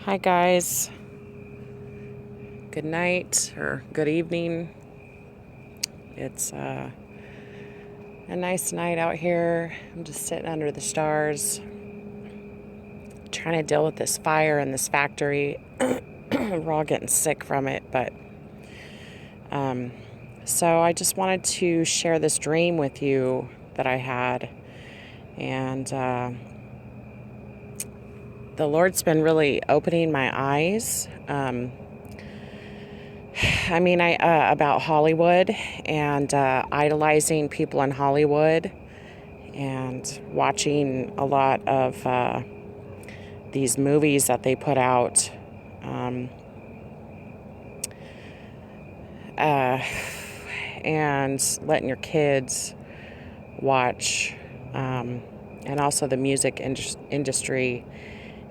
Hi guys, good night or good evening. It's a nice night out here. I'm just sitting under the stars trying to deal with this fire in this factory. We're all getting sick from it, but so I just wanted to share this dream with you that I had, and the Lord's been really opening my eyes. About Hollywood and idolizing people in Hollywood and watching a lot of these movies that they put out. And letting your kids watch. And also the music industry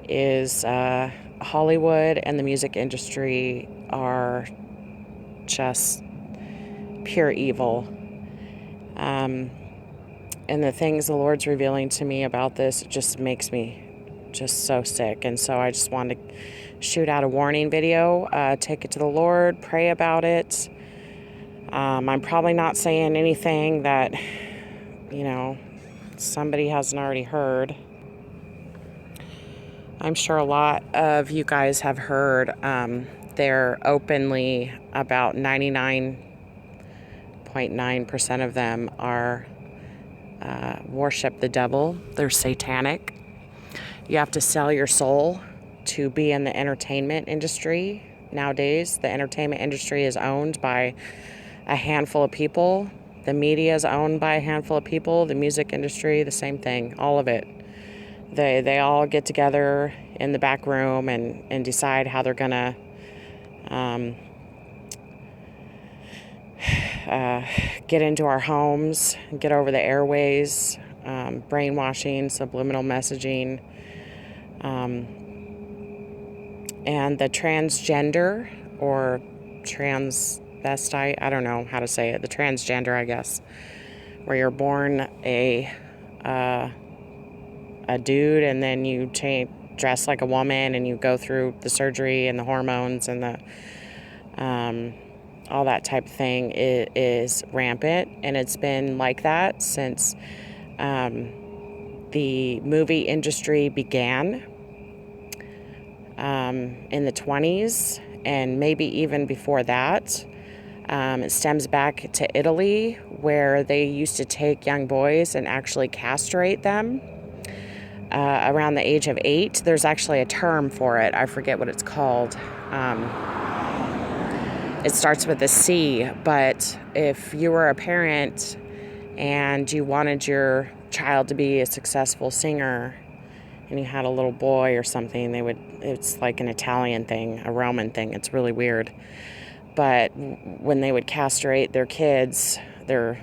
is Hollywood and the music industry are just pure evil. And the things the Lord's revealing to me about this, it just makes me just so sick. And so I just wanted to shoot out a warning video, take it to the Lord, pray about it. I'm probably not saying anything that, somebody hasn't already heard. I'm sure a lot of you guys have heard. They're openly, about 99.9% of them are worship the devil. They're satanic. You have to sell your soul to be in the entertainment industry. Nowadays, the entertainment industry is owned by a handful of people. The media is owned by a handful of people. The music industry, the same thing, all of it. They all get together in the back room and decide how they're going to get into our homes, get over the airways, brainwashing, subliminal messaging, and the transgender or transvestite, I don't know how to say it, the transgender, I guess, where you're born a dude and then you dress like a woman and you go through the surgery and the hormones and the all that type of thing is rampant, and it's been like that since the movie industry began in the 20s, and maybe even before that. It stems back to Italy, where they used to take young boys and actually castrate them around the age of 8. There's actually a term for it. I forget what it's called. It starts with a C, but if you were a parent and you wanted your child to be a successful singer and you had a little boy or something, it's like an Italian thing, a Roman thing. It's really weird. But when they would castrate their kids, their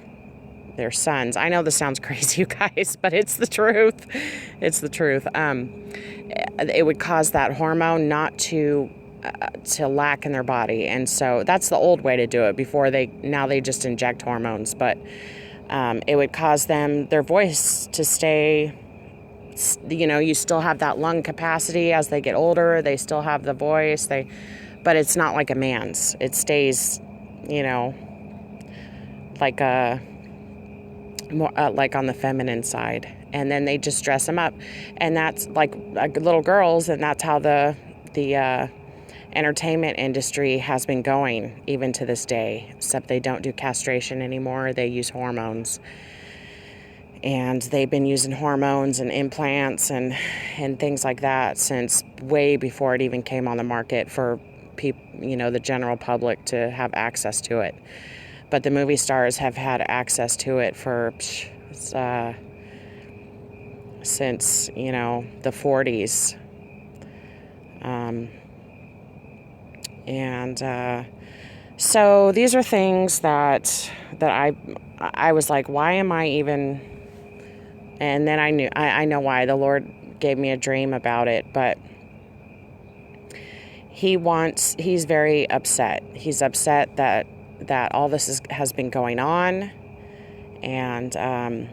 sons, I know this sounds crazy, you guys, but it's the truth. It's the truth. It would cause that hormone not to lack in their body, and so that's the old way to do it. Now they just inject hormones, but it would cause their voice to stay. You still have that lung capacity as they get older. They still have the voice. But it's not like a man's. It stays, like like on the feminine side. And then they just dress them up, and that's like little girls, and that's how the entertainment industry has been going even to this day, except they don't do castration anymore. They use hormones. And they've been using hormones and implants and things like that since way before it even came on the market for people, the general public to have access to it. But the movie stars have had access to it for since, the 40s. So these are things that I was like, why am I even... And then I know why. The Lord gave me a dream about it, but he's very upset. He's upset that all this has been going on, and a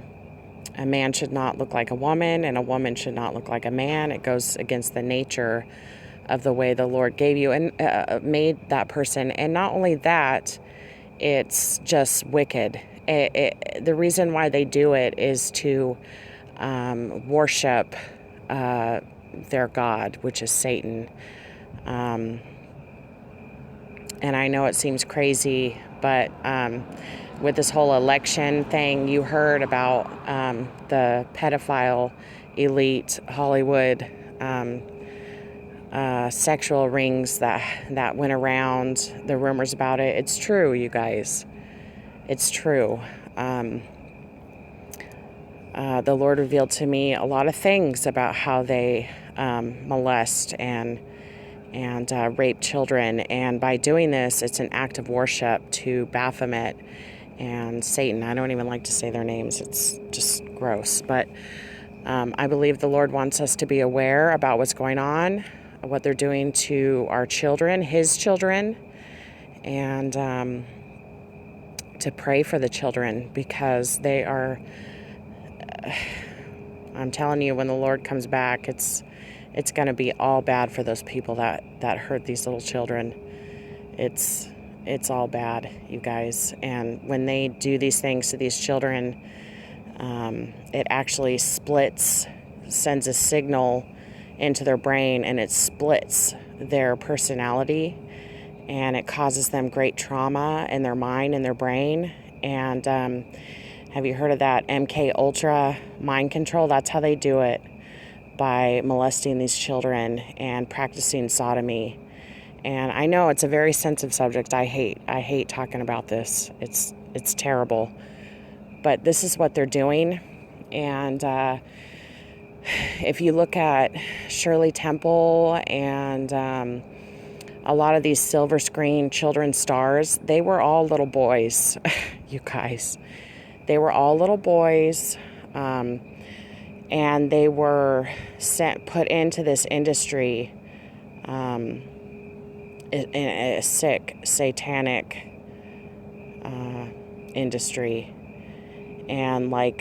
man should not look like a woman, and a woman should not look like a man. It goes against the nature of the way the Lord gave you and made that person. And not only that, it's just wicked. The reason why they do it is to worship their God, which is Satan. And I know it seems crazy, but with this whole election thing, you heard about the pedophile elite Hollywood sexual rings that went around, the rumors about it. It's true, you guys. It's true. The Lord revealed to me a lot of things about how they molest and rape children. And by doing this, it's an act of worship to Baphomet and Satan. I don't even like to say their names. It's just gross. But I believe the Lord wants us to be aware about what's going on, what they're doing to our children, his children, and to pray for the children, because they are, I'm telling you, when the Lord comes back, it's going to be all bad for those people that hurt these little children. It's all bad, you guys. And when they do these things to these children, it actually sends a signal into their brain, and it splits their personality, and it causes them great trauma in their mind and their brain. And have you heard of that MK Ultra mind control? That's how they do it, by molesting these children and practicing sodomy. And I know it's a very sensitive subject. I hate talking about this. It's terrible. But this is what they're doing. And if you look at Shirley Temple and a lot of these silver screen children's stars, they were all little boys, you guys. They were all little boys, and they were put into this industry, in a sick, satanic industry. And like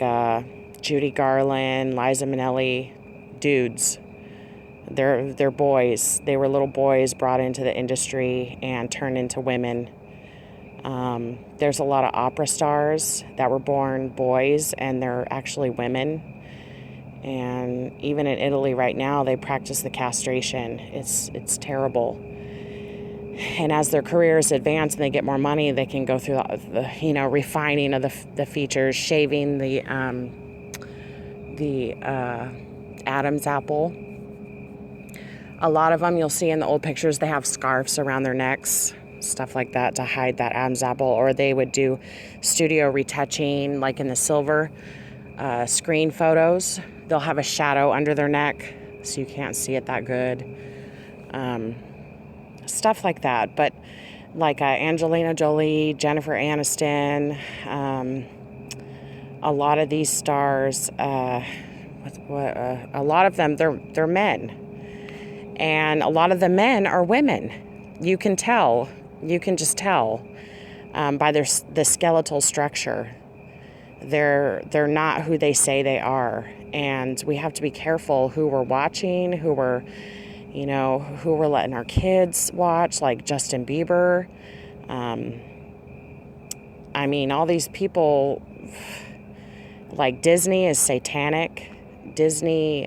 Judy Garland, Liza Minnelli, dudes. They're boys. They were little boys brought into the industry and turned into women. There's a lot of opera stars that were born boys, and they're actually women. And even in Italy right now, they practice the castration. It's terrible. And as their careers advance and they get more money, they can go through the refining of the features, shaving the Adam's apple. A lot of them you'll see in the old pictures, they have scarves around their necks, stuff like that, to hide that Adam's apple. Or they would do studio retouching, like in the silver screen photos. They'll have a shadow under their neck so you can't see it that good. Stuff like that. But like Angelina Jolie, Jennifer Aniston, a lot of these stars, a lot of them, they're men. And a lot of the men are women. You can tell. You can just tell by the skeletal structure. They're not who they say they are. And we have to be careful who we're watching, who we're letting our kids watch, like Justin Bieber. All these people, like Disney is satanic. Disney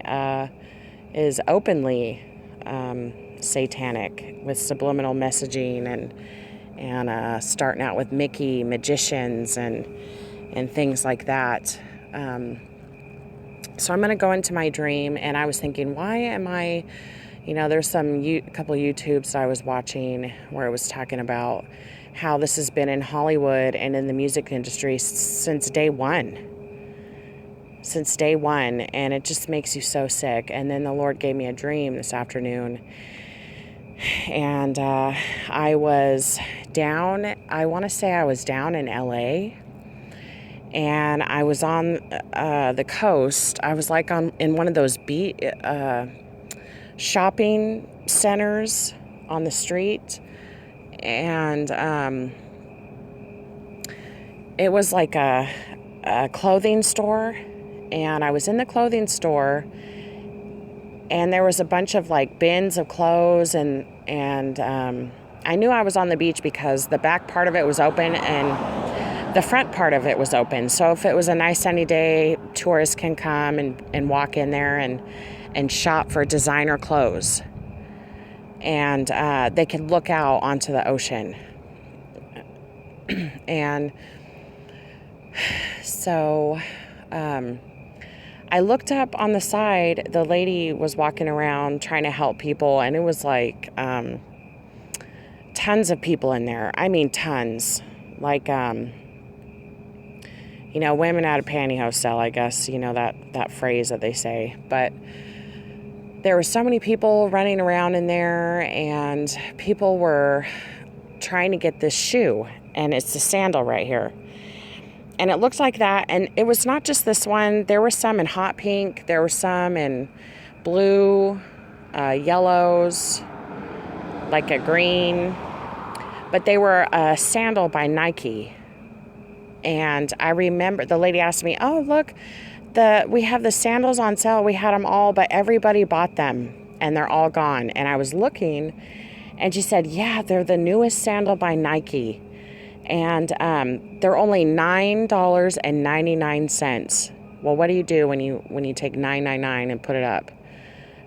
is openly satanic with subliminal messaging and starting out with Mickey magicians and things like that. So I'm going to go into my dream, and I was thinking, why am I, there's a couple of YouTubes I was watching where it was talking about how this has been in Hollywood and in the music industry since day one. And it just makes you so sick. And then the Lord gave me a dream this afternoon, and I was down, I want to say I was down in LA, and I was on the coast. I was like in one of those shopping centers on the street, and it was like a clothing store. And I was in the clothing store, And there was a bunch of like bins of clothes, and I knew I was on the beach because the back part of it was open and the front part of it was open. So if it was a nice sunny day, tourists can come and walk in there and shop for designer clothes. And they could look out onto the ocean. And so I looked up on the side. The lady was walking around trying to help people, and it was like tons of people in there. I mean, tons. Like, women at a pantyhose sale, I guess, that phrase that they say. But there were so many people running around in there, and people were trying to get this shoe, and it's the sandal right here. And it looked like that, and it was not just this one. There were some in hot pink. There were some in blue, yellows, like a green. But they were a sandal by Nike. And I remember the lady asked me, "Oh, look, we have the sandals on sale. We had them all, but everybody bought them, and they're all gone." And I was looking, and she said, "Yeah, they're the newest sandal by Nike. And they're only $9.99. Well, what do you do when you take $9.99 and put it up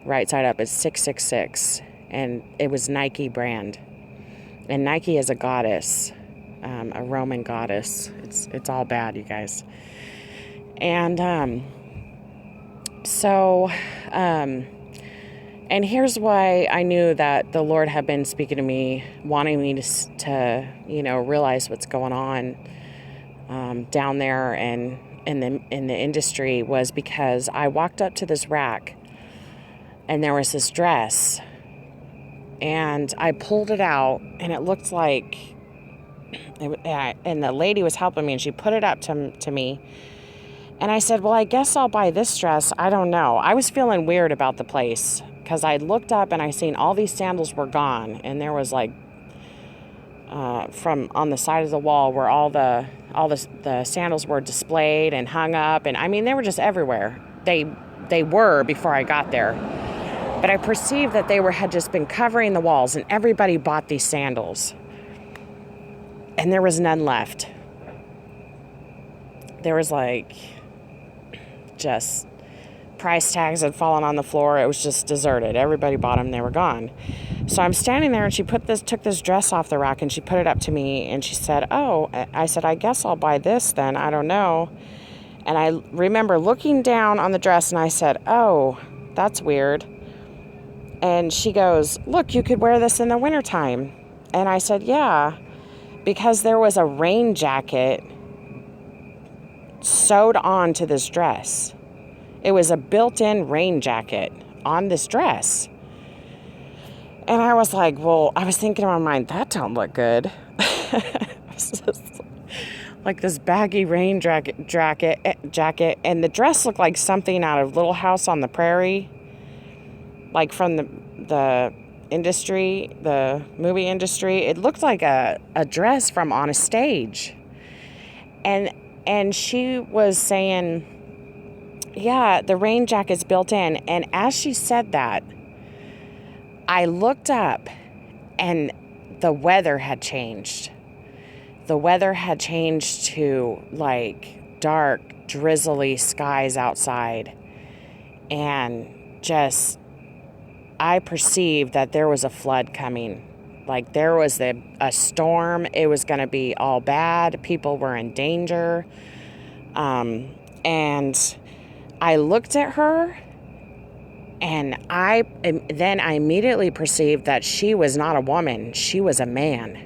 right side up? It's $666, and it was Nike brand. And Nike is a goddess, a Roman goddess. It's all bad, you guys. And and here's why I knew that the Lord had been speaking to me, wanting me to realize what's going on down there and in the industry, was because I walked up to this rack and there was this dress, and I pulled it out, and it looked like, and the lady was helping me, and she put it up to me. And I said, "Well, I guess I'll buy this dress. I don't know." I was feeling weird about the place because I looked up and I seen all these sandals were gone, and there was like from on the side of the wall where all the sandals were displayed and hung up, and I mean they were just everywhere. They were before I got there, but I perceived that they had just been covering the walls, and everybody bought these sandals, and there was none left. There was like just price tags had fallen on the floor. It was just deserted. Everybody bought them. They were gone. So I'm standing there, and she took this dress off the rack, and she put it up to me, and she said, "Oh," I said, "I guess I'll buy this then. I don't know." And I remember looking down on the dress, and I said, "Oh, that's weird." And she goes, "Look, you could wear this in the wintertime." And I said, "Yeah," because there was a rain jacket sewed on to this dress. It was a built-in rain jacket on this dress. And I was like, well, I was thinking in my mind, that don't look good. Like this baggy rain jacket, and the dress looked like something out of Little House on the Prairie, like from the industry, the movie industry. It looked like a dress from on a stage. And she was saying, "Yeah, the rain jacket's built in." And as she said that, I looked up, and the weather had changed. The weather had changed to like dark, drizzly skies outside. And just, I perceived that there was a flood coming. Like there was a storm. It was going to be all bad. People were in danger. And I looked at her, and then I immediately perceived that she was not a woman. She was a man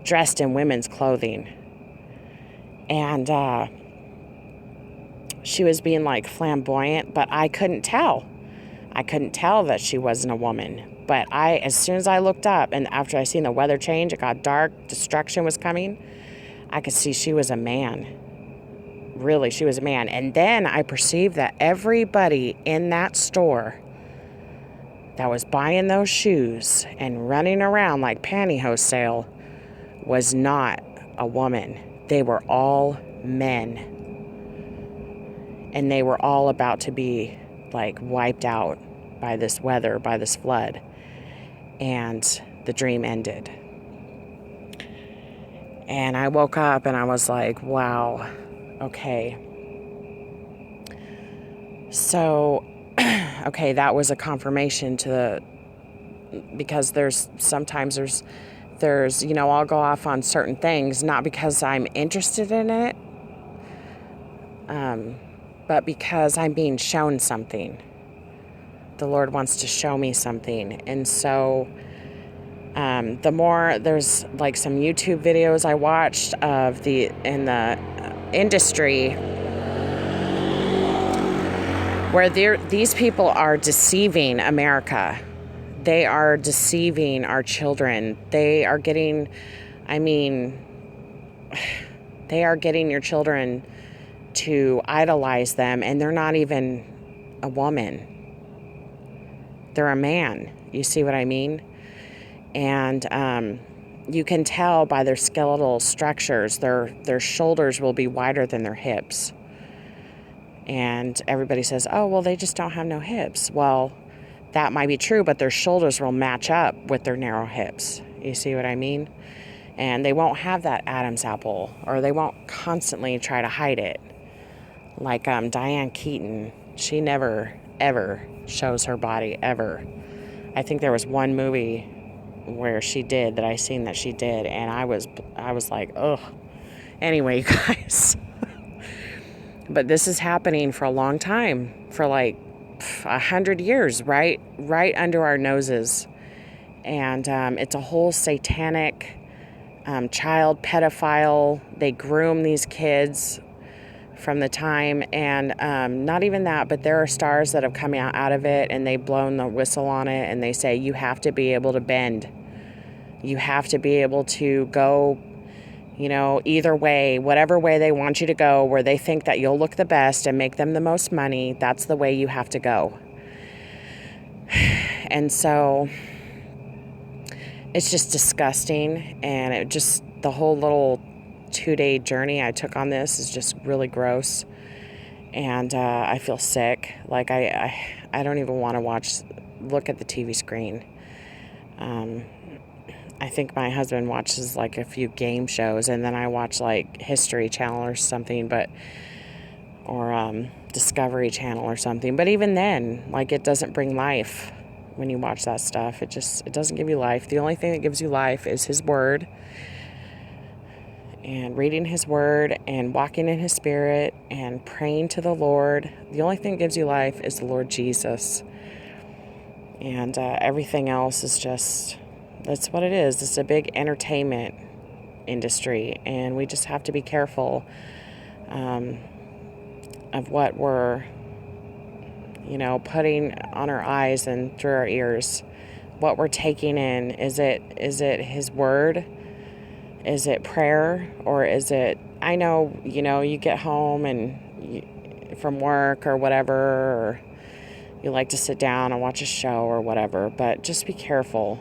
dressed in women's clothing. And she was being like flamboyant, but I couldn't tell. I couldn't tell that she wasn't a woman. But as soon as I looked up, and after I seen the weather change, it got dark, destruction was coming, I could see she was a man. Really, she was a man. And then I perceived that everybody in that store that was buying those shoes and running around like pantyhose sale was not a woman. They were all men. And they were all about to be like wiped out by this weather, by this flood. And the dream ended. And I woke up and I was like, wow, okay. So, okay, that was a confirmation because sometimes there's, I'll go off on certain things, not because I'm interested in it, but because I'm being shown something. The Lord wants to show me something. And so, the more there's like some YouTube videos I watched in the industry where these people are deceiving America. They are deceiving our children. They are getting your children to idolize them, and they're not even a woman. They're a man. You see what I mean? And you can tell by their skeletal structures, their shoulders will be wider than their hips. And everybody says, oh, well, they just don't have no hips. Well, that might be true, but their shoulders will match up with their narrow hips. You see what I mean? And they won't have that Adam's apple, or they won't constantly try to hide it. Like Diane Keaton, she never, ever shows her body, ever. I think there was one movie where she did, that I seen that she did, and I was like, ugh. Anyway, you guys. But this is happening for a long time, for like 100 years, right under our noses. And it's a whole satanic child pedophile. They groom these kids from the time, and not even that, but there are stars that have come out of it, and they've blown the whistle on it, and they say you have to be able to bend. You have to be able to go, either way, whatever way they want you to go, where they think that you'll look the best and make them the most money. That's the way you have to go. And so it's just disgusting. And the whole little 2-day journey I took on this is just really gross. And I feel sick. Like I don't even want to look at the TV screen. I think my husband watches like a few game shows, and then I watch like History Channel or something, or Discovery Channel or something. But even then, like, it doesn't bring life when you watch that stuff. It doesn't give you life. The only thing that gives you life is His Word, and reading His Word, and walking in His Spirit, and praying to the Lord. The only thing that gives you life is the Lord Jesus. And everything else is just... That's what it is. It's a big entertainment industry, and we just have to be careful of what we're, putting on our eyes and through our ears. What we're taking in. Is it His Word? Is it prayer? Or is it... I know, you get home and from work or whatever, or you like to sit down and watch a show or whatever, but just be careful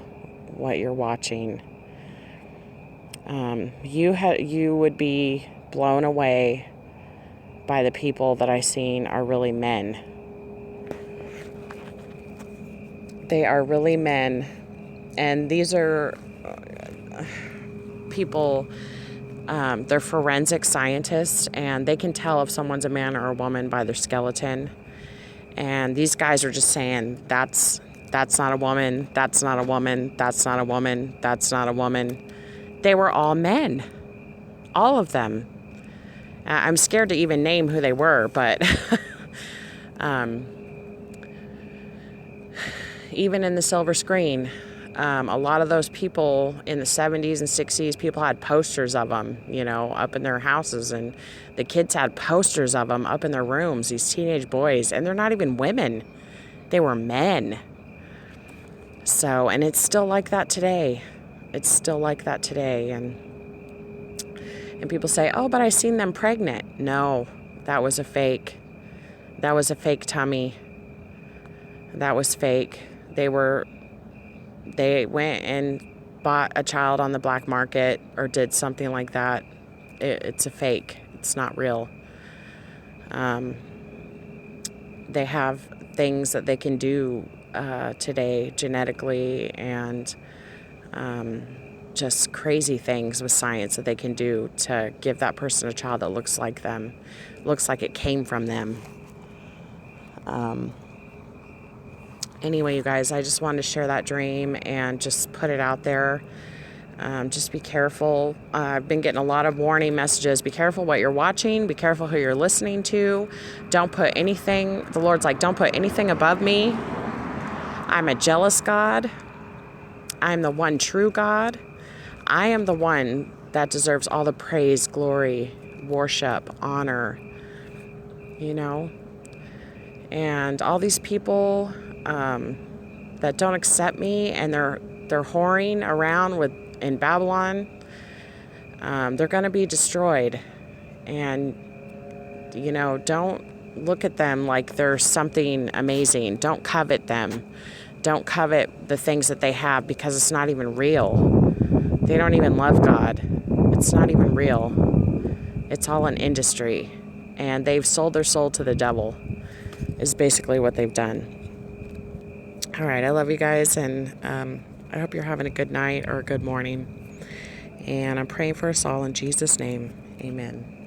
what you're watching. You would be blown away by the people that I seen are really men. They are really men, and these are people. They're forensic scientists, and they can tell if someone's a man or a woman by their skeleton. And these guys are just saying that's not a woman, that's not a woman, that's not a woman, that's not a woman. They were all men. All of them. I'm scared to even name who they were, but even in the silver screen, a lot of those people in the 70s and 60s, people had posters of them, up in their houses, and the kids had posters of them up in their rooms, these teenage boys, and they're not even women. They were men. So, and it's still like that today. It's still like that today. And people say, oh, but I seen them pregnant. No, that was a fake. That was a fake tummy. That was fake. They went and bought a child on the black market or did something like that. It's a fake. It's not real. They have things that they can do today genetically, and just crazy things with science that they can do to give that person a child that looks like them, looks like it came from them. Anyway, you guys, I just wanted to share that dream and just put it out there. Just be careful. I've been getting a lot of warning messages. Be careful what you're watching. Be careful who you're listening to. Don't put anything, the Lord's like, don't put anything above me. I'm a jealous God. I'm the one true God. I am the one that deserves all the praise, glory, worship, honor, you know. And all these people that don't accept me, and they're whoring around in Babylon, they're going to be destroyed. And, you know, don't look at them like they're something amazing. Don't covet them. Don't covet the things that they have, because it's not even real. They don't even love God. It's not even real. It's all an industry. And they've sold their soul to the devil, is basically what they've done. All right, I love you guys, and I hope you're having a good night or a good morning. And I'm praying for us all in Jesus' name. Amen.